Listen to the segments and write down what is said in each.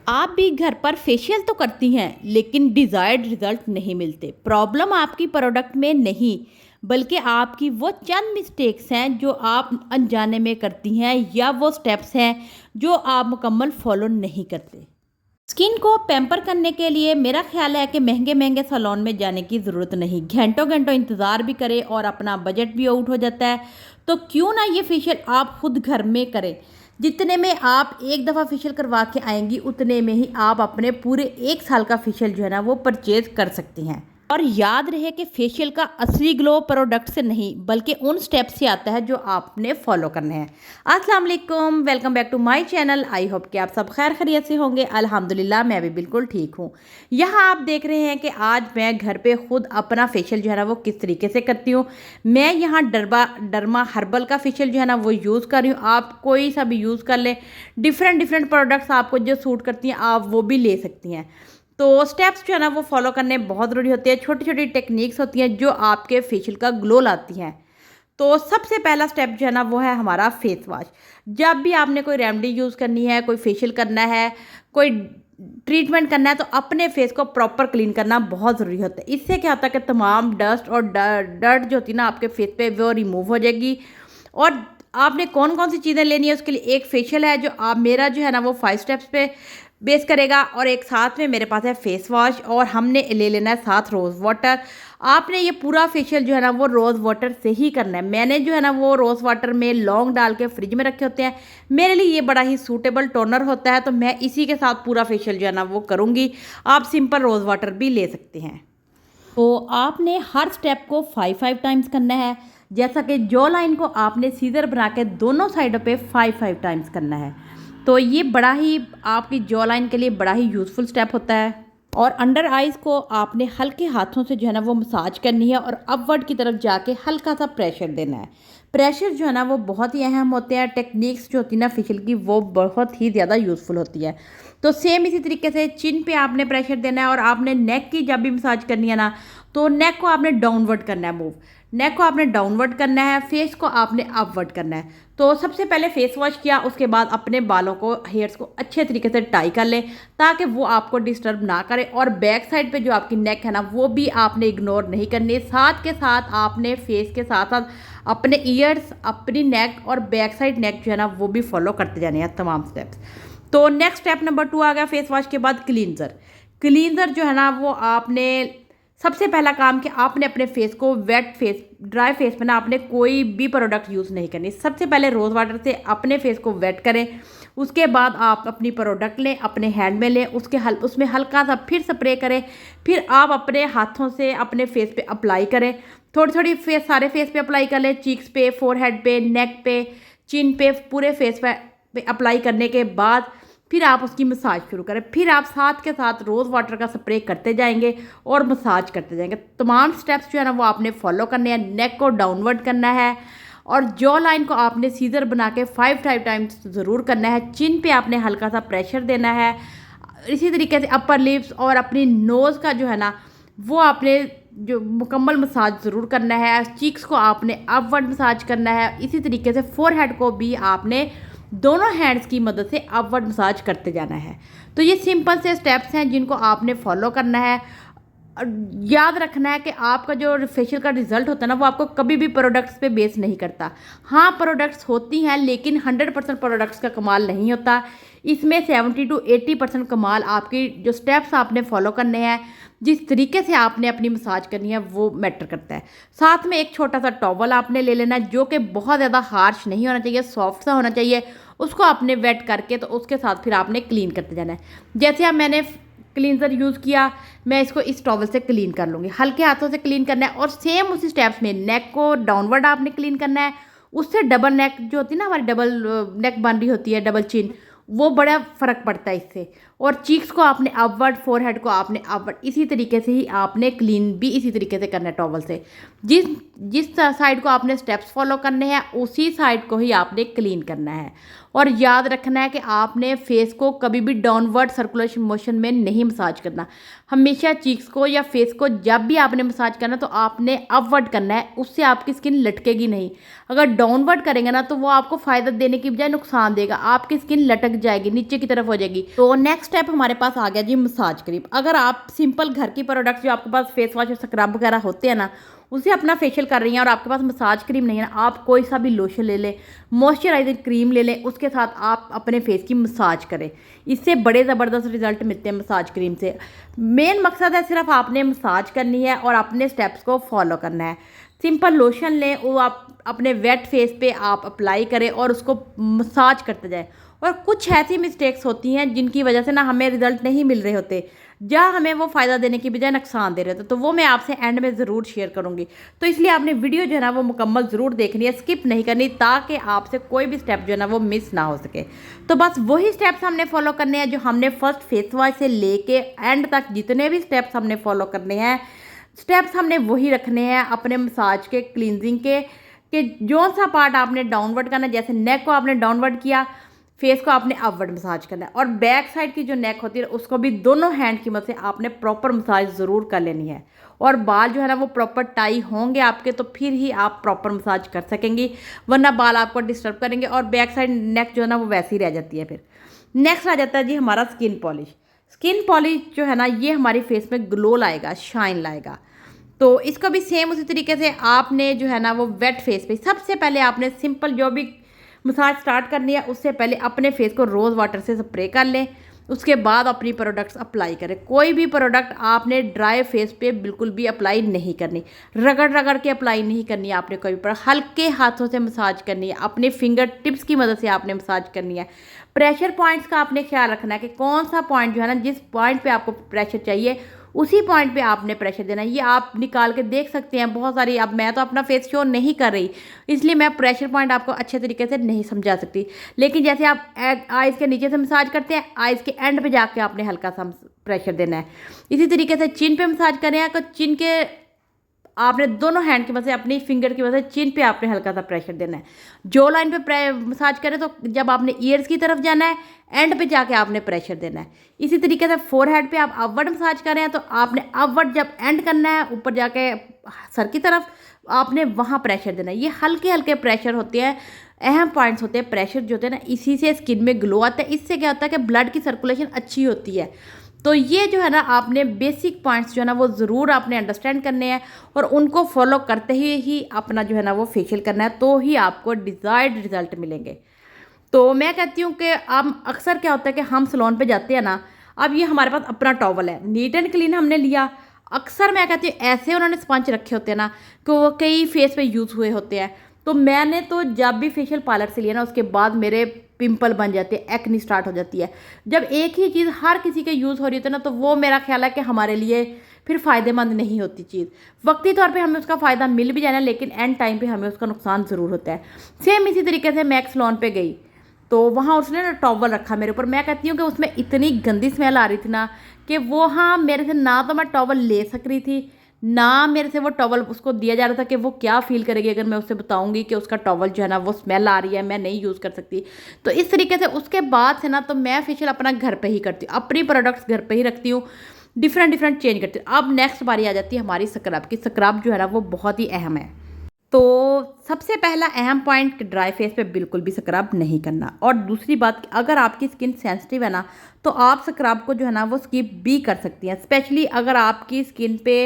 आप भी घर पर फेशियल तो करती हैं लेकिन डिज़ायर्ड रिजल्ट नहीं मिलते। प्रॉब्लम आपकी प्रोडक्ट में नहीं बल्कि आपकी वो चंद मिस्टेक्स हैं जो आप अनजाने में करती हैं या वो स्टेप्स हैं जो आप मुकम्मल फॉलो नहीं करते। स्किन को पैम्पर करने के लिए मेरा ख्याल है कि महंगे महंगे सैलून में जाने की ज़रूरत नहीं, घंटों घंटों इंतज़ार भी करें और अपना बजट भी आउट हो जाता है। तो क्यों ना ये फेशियल आप खुद घर में करें। जितने में आप एक दफ़ा फेशियल करवा के आएंगी उतने में ही आप अपने पूरे 1 साल का फेशियल जो है ना वो परचेज कर सकती हैं। और याद रहे कि फेशियल का असली ग्लो प्रोडक्ट से नहीं बल्कि उन स्टेप्स से आता है जो आपने फॉलो करने हैं। अस्सलाम वालेकुम, welcome back to my channel. I hope कि आप सब खैर खैरियत से होंगे। अल्हम्दुलिल्लाह मैं भी बिल्कुल ठीक हूँ। यहाँ आप देख रहे हैं कि आज मैं घर पे खुद अपना फेशियल जो है ना वो किस तरीके से करती हूँ। मैं यहाँ डर्मा हर्बल का फेशियल जो है ना वो यूज़ कर रही हूँ। आप कोई सा भी यूज़ कर लें, डिफरेंट प्रोडक्ट्स आपको जो सूट करती हैं आप वो भी ले सकती हैं। तो स्टेप्स जो है ना वो फॉलो करने बहुत ज़रूरी होते हैं। छोटी छोटी टेक्निक्स होती हैं जो आपके फेशियल का ग्लो लाती हैं। तो सबसे पहला स्टेप जो है ना वो है हमारा फेस वॉश। जब भी आपने कोई रेमेडी यूज़ करनी है, कोई फेशियल करना है, कोई ट्रीटमेंट करना है तो अपने फेस को प्रॉपर क्लीन करना बहुत ज़रूरी होता है। इससे क्या होता है कि तमाम डस्ट और डर्ट जो होती है ना आपके फेस पे वो रिमूव हो जाएगी। और आपने कौन कौन सी चीज़ें लेनी है उसके लिए एक फेशियल है जो आप मेरा जो है ना वो 5 स्टेप्स पे बेस करेगा। और एक साथ में मेरे पास है फेस वॉश और हमने ले लेना है साथ रोज़ वाटर। आपने ये पूरा फेशियल जो है ना वो रोज़ वाटर से ही करना है। मैंने जो है ना वो रोज़ वाटर में लौंग डाल के फ्रिज में रखे होते हैं। मेरे लिए ये बड़ा ही सूटेबल टोनर होता है तो मैं इसी के साथ पूरा फेशियल जो है ना वो करूँगी। आप सिंपल रोज़ वाटर भी ले सकते हैं। तो आपने हर स्टेप को 5 टाइम्स करना है। जैसा कि जॉ लाइन को आपने सीजर बना के दोनों साइडों पे 5 टाइम्स करना है। तो ये बड़ा ही आपकी जॉ लाइन के लिए बड़ा ही यूज़फुल स्टेप होता है। और अंडर आइज़ को आपने हल्के हाथों से जो है ना वो मसाज करनी है और अपवर्ड की तरफ जाके हल्का सा प्रेशर देना है। प्रेशर जो है ना वो बहुत ही अहम होते हैं। टेक्निक्स जो होती है ना फेशियल की वो बहुत ही ज़्यादा यूज़फुल होती है। तो सेम इसी तरीके से चिन पे आपने प्रेशर देना है और आपने नेक की जब भी मसाज करनी है ना तो नेक को आपने डाउनवर्ड करना है। मूव नेक को आपने डाउनवर्ड करना है, फेस को आपने अपवर्ड करना है। तो सबसे पहले फेस वॉश किया, उसके बाद अपने बालों को हेयर्स को अच्छे तरीके से टाई कर लें ताकि वो आपको डिस्टर्ब ना करे। और बैक साइड पे जो आपकी नेक है ना वो भी आपने इग्नोर नहीं करनी। साथ के साथ आपने फेस के साथ साथ अपने ईयर्स, अपनी नेक और बैक साइड नेक जो है ना वो भी फॉलो करते जाने हैं तमाम स्टेप्स। तो नेक्स्ट स्टेप नंबर 2 आ गया फेस वॉश के बाद क्लींजर। क्लींजर जो है ना वो आपने सबसे पहला काम कि आपने अपने फेस को वेट फेस, ड्राई फेस में ना आपने कोई भी प्रोडक्ट यूज़ नहीं करनी। सबसे पहले रोज़ वाटर से अपने फेस को वेट करें। उसके बाद आप अपनी प्रोडक्ट लें, अपने हैंड में लें, उसमें हल्का सा फिर स्प्रे करें। फिर आप अपने हाथों से अपने फेस पे अप्लाई करें। थोड़ी थोड़ी फेस सारे फेस पे अप्लाई कर लें, चीक्स पे, फोरहेड पे, नेक पे, चिन पे, पूरे फेस पे अप्लाई करने के बाद फिर आप उसकी मसाज शुरू करें। फिर आप साथ के साथ रोज़ वाटर का स्प्रे करते जाएंगे और मसाज करते जाएंगे। तमाम स्टेप्स जो है ना वो आपने फॉलो करने हैं। नेक को डाउनवर्ड करना है और जॉ लाइन को आपने सीजर बना के 5 टाइम्स ज़रूर करना है। चिन पे आपने हल्का सा प्रेशर देना है। इसी तरीके से अपर लिप्स और अपनी नोज़ का जो है ना वो आपने जो मुकम्मल मसाज ज़रूर करना है। चीक्स को आपने अपवर्ड मसाज करना है। इसी तरीके से फोरहेड को भी आपने दोनों हैंड्स की मदद से अपवर्ड मसाज करते जाना है। तो ये सिंपल से स्टेप्स हैं जिनको आपने फॉलो करना है। याद रखना है कि आपका जो फेशियल का रिजल्ट होता है ना वो आपको कभी भी प्रोडक्ट्स पे बेस नहीं करता। हाँ प्रोडक्ट्स होती हैं लेकिन 100% प्रोडक्ट्स का कमाल नहीं होता। इसमें 70 to 80% कमाल आपकी जो स्टेप्स आपने फॉलो करने हैं, जिस तरीके से आपने अपनी मसाज करनी है वो मैटर करता है। साथ में एक छोटा सा टॉवल आपने ले लेना है जो कि बहुत ज़्यादा हार्श नहीं होना चाहिए, सॉफ्ट सा होना चाहिए। उसको आपने वेट करके तो उसके साथ फिर आपने क्लीन करते जाना है। जैसे अब मैंने क्लींजर यूज़ किया, मैं इसको इस टॉवल से क्लीन कर लूँगी। हल्के हाथों से क्लीन करना है और सेम उसी स्टेप्स में नेक को डाउनवर्ड आपने क्लीन करना है। उससे डबल नेक जो होती है ना हमारी डबल नेक बन रही होती है, डबल चिन, वो बड़ा फ़र्क पड़ता है इससे। और चीक्स को आपने अपवर्ड, फोरहेड को आपने अपवर्ड, इसी तरीके से ही आपने क्लीन भी इसी तरीके से करना है टॉवल से। जिस जिस साइड को आपने स्टेप्स फॉलो करने हैं उसी साइड को ही आपने क्लीन करना है। और याद रखना है कि आपने फेस को कभी भी डाउनवर्ड सर्कुलेशन मोशन में नहीं मसाज करना। हमेशा चीक्स को या फेस को जब भी आपने मसाज करना तो आपने अपवर्ड करना है, उससे आपकी स्किन लटकेगी नहीं। अगर डाउनवर्ड करेंगे ना तो वो आपको फ़ायदा देने की बजाय नुकसान देगा, आपकी स्किन लटक जाएगी, नीचे की तरफ हो जाएगी। तो नेक्स्ट स्टेप हमारे पास आ गया जी मसाज क्रीम। अगर आप सिंपल घर की प्रोडक्ट्स जो आपके पास फेस वॉश और स्क्रब वगैरह होते हैं ना, उसे अपना फेशियल कर रही हैं और आपके पास मसाज क्रीम नहीं है ना, आप कोई सा भी लोशन ले लें, मॉइस्चराइजिंग क्रीम ले लें, उसके साथ आप अपने फेस की मसाज करें। इससे बड़े ज़बरदस्त रिजल्ट मिलते हैं मसाज क्रीम से। मेन मकसद है सिर्फ आपने मसाज करनी है और अपने स्टेप्स को फॉलो करना है। सिंपल लोशन लें, वो आप अपने वेट फेस पे आप अप्लाई करें और उसको मसाज करते जाएं। और कुछ ऐसी मिस्टेक्स होती हैं जिनकी वजह से ना हमें रिजल्ट नहीं मिल रहे होते, या हमें वो फ़ायदा देने की बजाय नुकसान दे रहे होते, तो वो मैं आपसे एंड में ज़रूर शेयर करूँगी। तो इसलिए आपने वीडियो जो है ना वो मुकम्मल ज़रूर देखनी है, स्किप नहीं करनी, ताकि आपसे कोई भी स्टेप जो है ना वो मिस ना हो सके। तो बस वही स्टेप्स हमने फॉलो करने हैं जो हमने फर्स्ट फेस वॉश से लेके एंड तक जितने भी स्टेप्स हमने फॉलो करने हैं, स्टेप्स हमने वही रखने हैं अपने मसाज के, क्लींजिंग के, कि जो सा पार्ट आपने डाउनवर्ड करना है, जैसे नेक को आपने डाउनवर्ड किया, फेस को आपने अपवर्ड मसाज करना है। और बैक साइड की जो नेक होती है उसको भी दोनों हैंड की मदद से आपने प्रॉपर मसाज ज़रूर कर लेनी है। और बाल जो है ना वो प्रॉपर टाई होंगे आपके, तो फिर ही आप प्रॉपर मसाज कर सकेंगी, वरना बाल आपको डिस्टर्ब करेंगे और बैक साइड नेक जो है ना वो वैसे ही रह जाती है। फिर नेक्स्ट आ जाता है जी हमारा स्किन पॉलिश। स्किन पॉलिश जो है ना ये हमारी फेस में ग्लो लाएगा, शाइन लाएगा। तो इसको भी सेम उसी तरीके से आपने जो है ना वो वेट फेस पे सबसे पहले आपने सिंपल जो भी मसाज स्टार्ट करनी है उससे पहले अपने फेस को रोज़ वाटर से स्प्रे कर लें, उसके बाद अपनी प्रोडक्ट्स अप्लाई करें। कोई भी प्रोडक्ट आपने ड्राई फेस पे बिल्कुल भी अप्लाई नहीं करनी, रगड़ रगड़ के अप्लाई नहीं करनी है आपने कोई भी प्रोडक्ट, हल्के हाथों से मसाज करनी है, अपने फिंगर टिप्स की मदद से आपने मसाज करनी है। प्रेशर पॉइंट्स का आपने ख्याल रखना है कि कौन सा पॉइंट जो है ना, जिस पॉइंट पे आपको प्रेशर चाहिए उसी पॉइंट पे आपने प्रेशर देना है। ये आप निकाल के देख सकते हैं बहुत सारी, अब मैं तो अपना फेस शो नहीं कर रही इसलिए मैं प्रेशर पॉइंट आपको अच्छे तरीके से नहीं समझा सकती, लेकिन जैसे आप आइज़ के नीचे से मसाज करते हैं, आइज़ के एंड पे जाके आपने हल्का सा प्रेशर देना है। इसी तरीके से चिन पे मसाज करें तो चिन के आपने दोनों हैंड की वजह से, अपनी फिंगर की वजह से चिन पे आपने हल्का सा प्रेशर देना है। जो लाइन पे मसाज करें तो जब आपने ईयर्स की तरफ जाना है, एंड पे जाके आपने प्रेशर देना है। इसी तरीके से फोरहेड पे आप अपवर्ड मसाज कर रहे हैं तो आपने अपवर्ड जब एंड करना है, ऊपर जाके सर की तरफ आपने वहाँ प्रेशर देना है। ये हल्के हल्के प्रेशर होते हैं, अहम पॉइंट्स होते हैं प्रेशर जो होते हैं ना, इसी से स्किन में ग्लो आता है। इससे क्या होता है कि ब्लड की सर्कुलेशन अच्छी होती है। तो ये जो है ना आपने बेसिक पॉइंट्स जो है ना वो ज़रूर आपने अंडरस्टैंड करने हैं और उनको फॉलो करते ही अपना जो है ना वो फेशियल करना है, तो ही आपको डिज़ायर्ड रिजल्ट मिलेंगे। तो मैं कहती हूँ कि अब अक्सर क्या होता है कि हम सैलून पे जाते हैं ना, अब ये हमारे पास अपना टॉवल है, नीट एंड क्लीन हमने लिया, अक्सर मैं कहती हूँ ऐसे उन्होंने स्पंज रखे होते हैं ना कि वो कई फेस पे यूज़ हुए होते हैं। तो मैंने तो जब भी फेशियल पार्लर से लिया ना, उसके बाद मेरे पिंपल बन जाते हैं, एक्नी स्टार्ट हो जाती है। जब एक ही चीज़ हर किसी के यूज़ हो रही होती है ना, तो वो मेरा ख्याल है कि हमारे लिए फिर फ़ायदेमंद नहीं होती चीज़। वक्ती तौर पे हमें उसका फ़ायदा मिल भी जाना, लेकिन एंड टाइम पे हमें उसका नुकसान ज़रूर होता है। सेम इसी तरीके से मैं एक सैलून पे गई तो वहाँ उसने ना टॉवल रखा मेरे ऊपर। मैं कहती हूँ कि उसमें इतनी गंदी स्मेल आ रही थी ना कि वो, हाँ, मेरे से ना तो मैं टॉवल ले सक रही थी, ना मेरे से वो टॉवल उसको दिया जा रहा था कि वो क्या फ़ील करेगी अगर मैं उससे बताऊंगी कि उसका टॉवल जो है ना वो स्मेल आ रही है, मैं नहीं यूज़ कर सकती। तो इस तरीके से उसके बाद से ना तो मैं फेशियल अपना घर पे ही करती हूँ, अपनी प्रोडक्ट्स घर पे ही रखती हूँ, डिफरेंट चेंज करती हूँ। अब नेक्स्ट बारी आ जाती है हमारी स्क्रब की। स्क्रब जो है ना वो बहुत ही अहम है। तो सबसे पहला अहम पॉइंट, ड्राई फेस पे बिल्कुल भी स्क्रब नहीं करना। और दूसरी बात, अगर आपकी स्किन सेंसिटिव है ना तो आप स्क्रब को जो है ना वो स्किप भी कर सकती हैं। स्पेशली अगर आपकी स्किन पे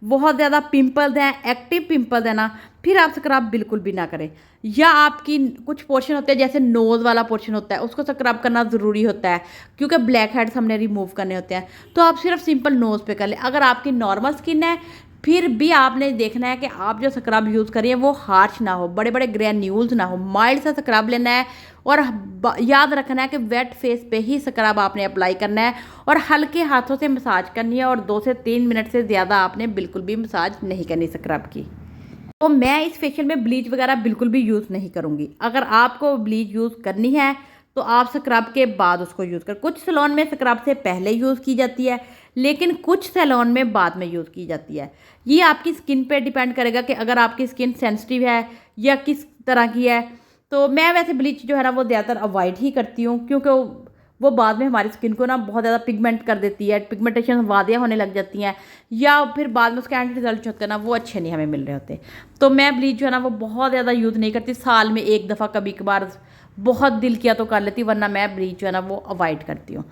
बहुत ज़्यादा पिंपल्स हैं, एक्टिव पिंपल्स हैं ना, फिर आप स्क्रब बिल्कुल भी ना करें। या आपकी कुछ पोर्शन होते हैं, जैसे नोज़ वाला पोर्शन होता है, उसको स्क्रब करना ज़रूरी होता है क्योंकि ब्लैक हेड्स हमने रिमूव करने होते हैं। तो आप सिर्फ सिंपल नोज़ पे कर लें। अगर आपकी नॉर्मल स्किन है फिर भी आपने देखना है कि आप जो स्क्रब यूज़ करिए वो हार्श ना हो, बड़े बड़े ग्रैन्यूल्स ना हो, माइल्ड सा स्क्रब लेना है। और याद रखना है कि वेट फेस पे ही स्क्रब आपने अप्लाई करना है और हल्के हाथों से मसाज करनी है और 2 से 3 मिनट से ज़्यादा आपने बिल्कुल भी मसाज नहीं करनी स्क्रब की। तो मैं इस फेशियल में ब्लीच वगैरह बिल्कुल भी यूज़ नहीं करूँगी। अगर आपको ब्लीच यूज़ करनी है तो आप स्क्रब के बाद उसको यूज़ कर। कुछ सैलून में स्क्रब से पहले यूज़ की जाती है, लेकिन कुछ सैलून में बाद में यूज़ की जाती है। ये आपकी स्किन पे डिपेंड करेगा कि अगर आपकी स्किन सेंसिटिव है या किस तरह की है। तो मैं वैसे ब्लीच जो है ना वो ज़्यादातर अवॉइड ही करती हूँ, क्योंकि वो बाद में हमारी स्किन को ना बहुत ज़्यादा पिगमेंट कर देती है, पिगमेंटेशन वादियाँ होने लग जाती हैं, या फिर बाद में उसके एंड रिजल्ट होते हैं ना वो अच्छे नहीं हमें मिल रहे होते। तो मैं ब्लीच जो है ना वो बहुत ज़्यादा यूज़ नहीं करती, साल में एक दफ़ा कभी कभार बहुत दिल किया तो कर लेती, वरना मैं ब्लीच जो है ना वो अवॉइड करती हूँ।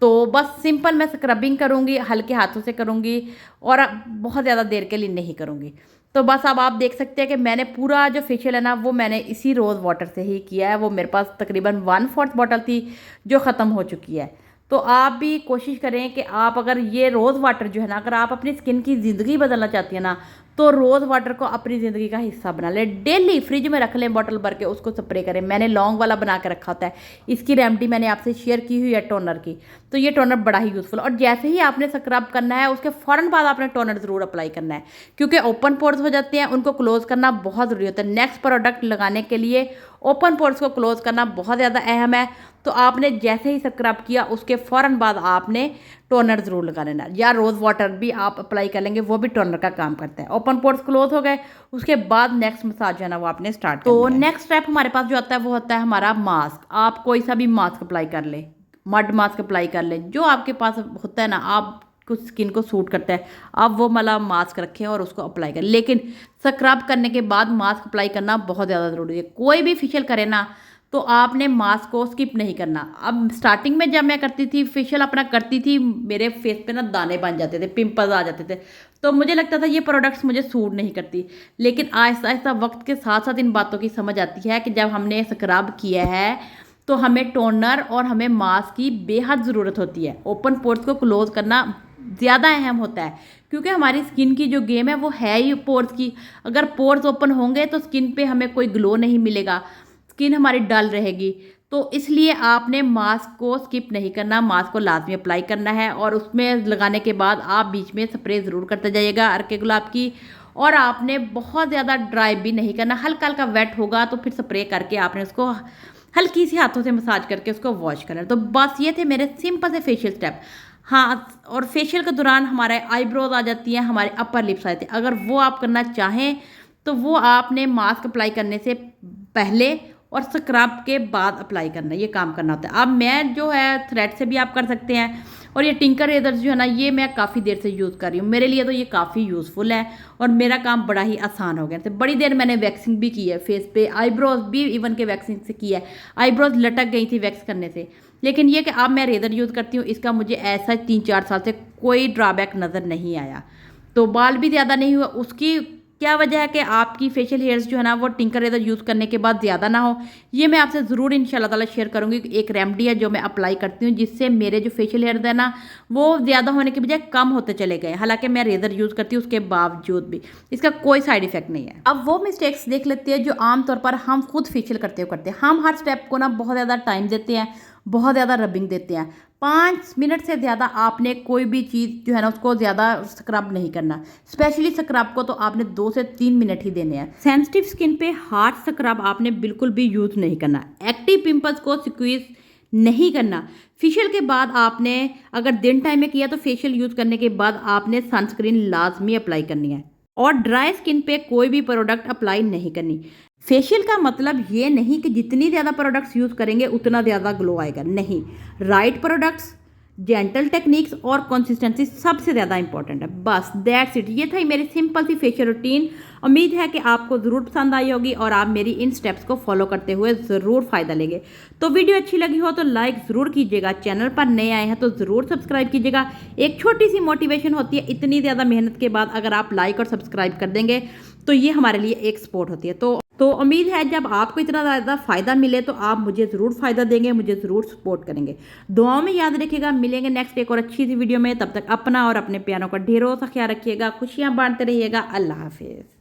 तो बस सिंपल मैं स्क्रबिंग करूँगी, हल्के हाथों से करूँगी और बहुत ज़्यादा देर के लिए नहीं करूँगी। तो बस अब आप देख सकते हैं कि मैंने पूरा जो फेशियल है ना वो मैंने इसी रोज़ वाटर से ही किया है। वो मेरे पास तकरीबन 1/4 बॉटल थी जो ख़त्म हो चुकी है। तो आप भी कोशिश करें कि आप अगर ये रोज़ वाटर जो है ना, अगर आप अपनी स्किन की ज़िंदगी बदलना चाहती हैं ना, तो रोज़ वाटर को अपनी ज़िंदगी का हिस्सा बना लें। डेली फ्रिज में रख लें बॉटल भर के, उसको स्प्रे करें। मैंने लौंग वाला बना के रखा होता है। इसकी रेमेडी मैंने आपसे शेयर की हुई है टोनर की। तो ये टोनर बड़ा ही यूज़फुल है, और जैसे ही आपने स्क्रब करना है उसके फ़ौरन बाद आपने टोनर ज़रूर अप्लाई करना है, क्योंकि ओपन पोर्स हो जाते हैं, उनको क्लोज़ करना बहुत ज़रूरी होता है। नेक्स्ट प्रोडक्ट लगाने के लिए ओपन पोर्स को क्लोज़ करना बहुत ज़्यादा अहम है। तो आपने जैसे ही स्क्रब किया उसके फ़ौरन बाद आपने टोनर ज़रूर लगा लेना, या रोज़ वाटर भी आप अप्लाई कर लेंगे, वो भी टोनर का काम करता है। ओपन पोर्स क्लोज हो गए, उसके बाद नेक्स्ट मसाज है ना वो आपने स्टार्ट करना है। तो नेक्स्ट स्टेप हमारे पास जो आता है वो होता है हमारा मास्क। आप कोई सा भी मास्क अप्लाई कर लें, मड मास्क अप्लाई कर लें, जो आपके पास होता है ना, आप कुछ स्किन को सूट करता है, आप वो वाला मास्क रखें और उसको अप्लाई करें। लेकिन स्क्रब करने के बाद मास्क अप्लाई करना बहुत ज़्यादा ज़रूरी है। कोई भी फेशियल करे ना तो आपने मास्क को स्किप नहीं करना। अब स्टार्टिंग में जब मैं करती थी फेशियल अपना करती थी, मेरे फेस पे ना दाने बन जाते थे, पिंपल्स आ जाते थे, तो मुझे लगता था ये प्रोडक्ट्स मुझे सूट नहीं करती। लेकिन आहिस्ता आहिस्ता वक्त के साथ साथ इन बातों की समझ आती है कि जब हमने स्क्रब किया है तो हमें टोनर और हमें मास्क की बेहद ज़रूरत होती है। ओपन पोर्स को क्लोज़ करना ज़्यादा अहम होता है, क्योंकि हमारी स्किन की जो गेम है वो है ही पोर्स की। अगर पोर्स ओपन होंगे तो स्किन पे हमें कोई ग्लो नहीं मिलेगा, स्किन हमारी डल रहेगी। तो इसलिए आपने मास्क को स्किप नहीं करना, मास्क को लाजमी अप्लाई करना है, और उसमें लगाने के बाद आप बीच में स्प्रे ज़रूर करते जाइएगा अर्के गुलाब की। और आपने बहुत ज़्यादा ड्राई भी नहीं करना, हल्का हल्का वेट होगा तो फिर स्प्रे करके आपने उसको हल्की सी हाथों से मसाज करके उसको वॉश करना। तो बस ये थे मेरे सिंपल से फेशियल स्टेप। हाँ, और फेशियल के दौरान हमारे आईब्रोज आ जाती हैं, हमारे अपर लिप्स आ जाते हैं, अगर वो आप करना चाहें तो वो आपने मास्क अप्लाई करने से पहले और स्क्रब के बाद अप्लाई करना, ये काम करना होता है। अब मैं जो है थ्रेड से भी आप कर सकते हैं, और ये टिंकर रेजर्स जो है ना ये मैं काफ़ी देर से यूज़ कर रही हूँ, मेरे लिए तो ये काफ़ी यूज़फुल है और मेरा काम बड़ा ही आसान हो गया। तो बड़ी देर मैंने वैक्सिंग भी की है फेस पे, आईब्रोज भी इवन के वैक्सिंग से की है, आईब्रोज लटक गई थी वैक्स करने से। लेकिन ये कि अब मैं रेजर यूज़ करती हूँ, इसका मुझे ऐसा 3-4 साल से कोई ड्रॉबैक नज़र नहीं आया। तो बाल भी ज़्यादा नहीं हुआ। उसकी क्या वजह है कि आपकी फेशियल हेयर्स जो है ना वो टिंकर रेजर यूज़ करने के बाद ज़्यादा ना हो, ये मैं आपसे ज़रूर इंशाल्लाह ताला शेयर करूँगी। एक रेमेडी है जो मैं अप्लाई करती हूँ, जिससे मेरे जो फेशियल हेयर्स है ना वो ज़्यादा होने के बजाय कम होते चले गए। हालांकि मैं रेजर यूज़ करती हूँ, उसके बावजूद भी इसका कोई साइड इफेक्ट नहीं है। अब वो मिस्टेक्स देख लेते हैं जो आमतौर पर हम खुद फेशियल करते हैं। हम हर स्टेप को ना बहुत ज़्यादा टाइम देते हैं, बहुत ज़्यादा रबिंग देते हैं। 5 मिनट से ज़्यादा आपने कोई भी चीज़ जो है ना उसको ज़्यादा स्क्रब नहीं करना। स्पेशली स्क्रब को तो आपने 2 से 3 मिनट ही देने हैं। सेंसिटिव स्किन पे हार्ड स्क्रब आपने बिल्कुल भी यूज़ नहीं करना। एक्टिव पिंपल्स को स्क्वीज नहीं करना। फेशियल के बाद आपने अगर दिन टाइम में किया तो फेशियल यूज़ करने के बाद आपने सनस्क्रीन लाजमी अप्लाई करनी है, और ड्राई स्किन पे कोई भी प्रोडक्ट अप्लाई नहीं करनी। फेशियल का मतलब ये नहीं कि जितनी ज़्यादा प्रोडक्ट्स यूज़ करेंगे उतना ज़्यादा ग्लो आएगा, नहीं। राइट प्रोडक्ट्स, जेंटल टेक्निक्स और कंसिस्टेंसी सबसे ज़्यादा इंपॉर्टेंट है। बस दैट्स इट। ये था मेरी सिंपल सी फेशियल रूटीन। उम्मीद है कि आपको ज़रूर पसंद आई होगी और आप मेरी इन स्टेप्स को फॉलो करते हुए ज़रूर फ़ायदा लेंगे। तो वीडियो अच्छी लगी हो तो लाइक ज़रूर कीजिएगा, चैनल पर नए आए हैं तो ज़रूर सब्सक्राइब कीजिएगा। एक छोटी सी मोटिवेशन होती है, इतनी ज़्यादा मेहनत के बाद अगर आप लाइक और सब्सक्राइब कर देंगे तो ये हमारे लिए एक सपोर्ट होती है। तो उम्मीद है जब आपको इतना ज़्यादा फ़ायदा मिले तो आप मुझे ज़रूर फ़ायदा देंगे, मुझे ज़रूर सपोर्ट करेंगे। दुआओं में याद रखिएगा। मिलेंगे नेक्स्ट एक और अच्छी सी वीडियो में। तब तक अपना और अपने प्यारों का ढेरों सा ख्याल रखिएगा, खुशियाँ बांटते रहिएगा। अल्लाह हाफिज़।